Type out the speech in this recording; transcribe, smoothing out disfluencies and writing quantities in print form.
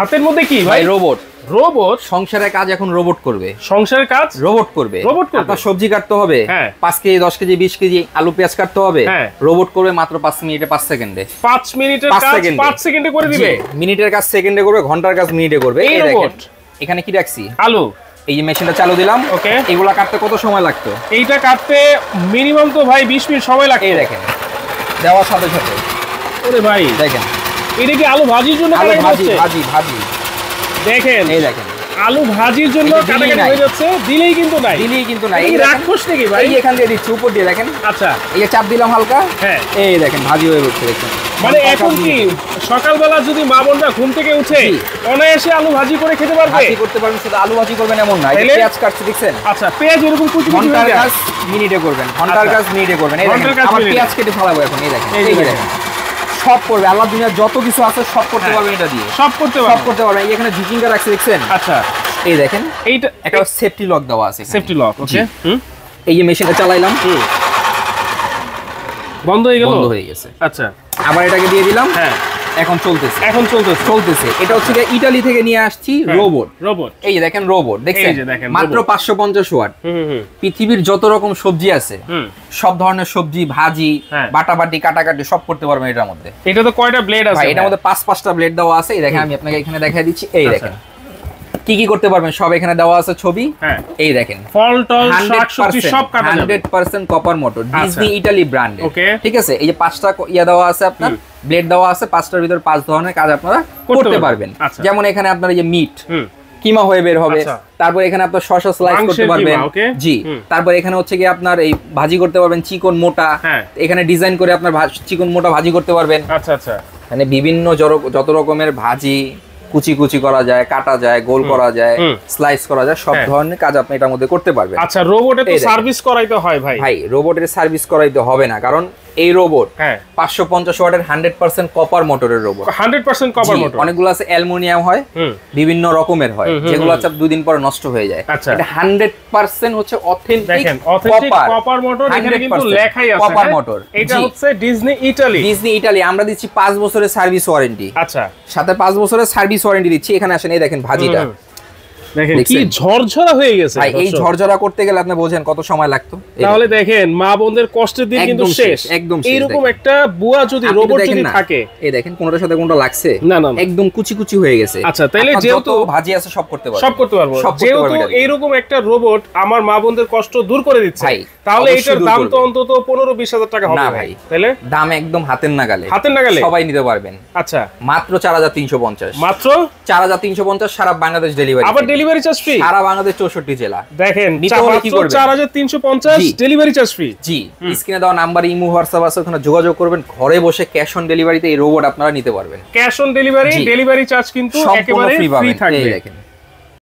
হাতের মধ্যে কি ভাই? রোবট। রোবট সংসারের কাজ এখন রোবট করবে। সংসারের কাজ রোবট করবে। রোবট করবে। আপনার সবজি কাটতে হবে, 5 কেজি 10 কেজি 20 কেজি আলু পেঁয়াজ কাটতে হবে, রোবট করবে মাত্র 5 মিনিটে 5 সেকেন্ডে। 5 মিনিটের কাজ 5 সেকেন্ডে করে দিবে। মিনিটের কাজ সেকেন্ডে করবে, ঘন্টার কাজ মিনিটে করবে। এই রোবট। এখানে কি রাখছি? আলু। এই যে মেশিনটা চালু দিলাম, ওকে। এগুলা কাটতে কত সময় লাগতো? এইটা কাটতে মিনিমাম তো ভাই 20 মিনিট সময় লাগতো। এই দেখেন দেওয়ার সাথে সাথে। ওরে ভাই দেখেন এটা কি আলু ভাজির জন্য কাটা হচ্ছে? ভাজি দেখেন এই দেখেন আলু ভাজির জন্য কাটাকাটি হয়ে যাচ্ছে। দিলেই কিন্তু নাই। এই রাক্ষস নাকি ভাই? এই এখান দিয়ে দিচ্ছি উপর দিয়ে দেখেন। আচ্ছা এই যে চাপ দিলাম হালকা, এই দেখেন ভাজি হয়ে উঠছে। দেখেন মানে এখন কি সকালবেলা যদি মা বোনরা ঘুম থেকে উঠে অনায়াসে আলু ভাজি করে খেতে পারবে? ভাজি করতে পারবেন, শুধু আলু ভাজি করবেন এমন না। এই পেঁয়াজ কাটছে দেখছেন? আচ্ছা পেঁয়াজ এরকম কুচি কুচি ঘন্টার কাজ মিনিটে করবেন, ঘন্টার কাজ মিনিটে করবেন। এই দেখেন আবার পেঁয়াজ কেটে ফেলাবো এখন। এই দেখেন এই দেখেন সব করবে। আল্লাহ দুনিয়ার যত কিছু আছে সব করতে পারবেন এটা দিয়ে। সব করতে পারবেন। এখানে ঝুঁকিংটা রাখছে দেখছেন? আচ্ছা এই দেখেন এইটা একটা সেফটি লক দেওয়া আছে। সেফটি লক, ওকে। এই যে মেশিনটা চালাইলাম, বন্ধ হয়ে গেছে। আচ্ছা আবার এটাকে দিয়ে দিলাম, এখন চলতেছে। এটা হচ্ছে ইতালি থেকে নিয়ে আসছি রোবট। এই যে দেখেন রোবট, দেখছেন মাত্র 550 ওয়াট। পৃথিবীর যত রকম সবজি আছে সব ধরনের সবজি ভাজি বাটাবাটি কাটাকাটি সব করতে পারবেন এটার মধ্যে। এটা তো কয়টা ব্লেড আছে? এটার মধ্যে 5টা ব্লেড দেওয়া আছে। এই দেখেন আমি আপনাকে এখানে দেখাই দিচ্ছি। এই দেখেন কি কি করতে পারবেন সব এখানে দেওয়া আছে ছবি। এই দেখেন ফল টল শাকসবজি সব কাটা যাবে। 100% copper motor, Disney Italy brand. ঠিক আছে, এই যে 5টা ইয়া দেওয়া আছে, আপনার ব্লেড দেওয়া আছে। 5টার ভিতর 5 ধরনের কাজ আপনারা করতে পারবেন। যেমন এখানে আপনার এই যে মিট কিমা হয়ে বের হবে। তারপর এখানে আপনার শসা স্লাইস করতে পারবেন। জি, তারপর এখানে হচ্ছে কি আপনার এই ভাজি করতে পারবেন চিকন মোটা। এখানে ডিজাইন করে আপনার চিকন মোটা ভাজি করতে পারবেন। আচ্ছা আচ্ছা, মানে বিভিন্ন যত রকমের ভাজি কুচি কুচি করা যায়, কাটা যায়, গোল করা যায়, স্লাইস করা যায়, সব ধরনের কাজ আপনি এটার মধ্যে করতে পারবেন। আচ্ছা রোবটের তো সার্ভিস করাইতে হয় ভাই? ভাই রোবটের সার্ভিস করাইতে হবে না, কারণ এই রোবট 550 ওয়াটের 100% কপার মোটরের রোবট। 100% copper motor. অনেকগুলো আছে অ্যালুমিনিয়াম হয়, বিভিন্ন রকমের হয়, যেগুলো আছে 2 দিন পর নষ্ট হয়ে যায়। এটা 100% হচ্ছে অথেন্টিক কপার মোটর। এখানে কিন্তু লেখাই আছে কপার মোটর। এটা হচ্ছে ডিজনি ইটালি। আমরা দিচ্ছি 5 বছরের সার্ভিস ওয়ারেন্টি। আচ্ছা, সাথে 5 বছরের সার্ভিস ওয়ারেন্টি দিচ্ছি। এখানে আসেন, এই দেখেন ভাজিটা দেখেন কি ঝরঝরা হয়ে গেছে ভাই। এই ঝরঝরা করতে গেলে আপনি বোঝেন কত সময় লাগতো। তাহলে দেখেন মা বোনদের কষ্টের দিন কিন্তু শেষ একদম। এইরকম একটা বুয়া যদি রোবট যদি থাকে, এই দেখেন কোনটার সাথে কোনটা লাগছে না না একদম কুচি কুচি হয়ে গেছে। আচ্ছা তাইলে যেহেতু ভাজি আছে সব করতে পারবো। যেহেতু এইরকম একটা রোবট আমার মা বোনদের কষ্ট দূর করে দিচ্ছে, তাহলে এটার দাম তো অন্তত 15-20 হাজার টাকা হবে। না ভাই, তাহলে দাম একদম হাতের নাগালে সবাই নিতে পারবেন। আচ্ছা মাত্র 4350। মাত্র 4350 সারা বাংলাদেশ ডেলিভারি। আবার ডেলিভারি চার্জ ফ্রি সারা বাংলাদেশ 64 জেলা। দেখেন 4350 ডেলিভারি চার্জ ফ্রি। জি, স্ক্রিনে দেওয়া নাম্বার ইমো হোয়াটসঅ্যাপ আছে, ওখানে যোগাযোগ করবেন। ঘরে বসে ক্যাশ অন ডেলিভারিতে এই রোবট আপনারা নিতে পারবেন। ক্যাশ অন ডেলিভারি চার্জ কিন্তু একেবারে ফ্রি থাকবে।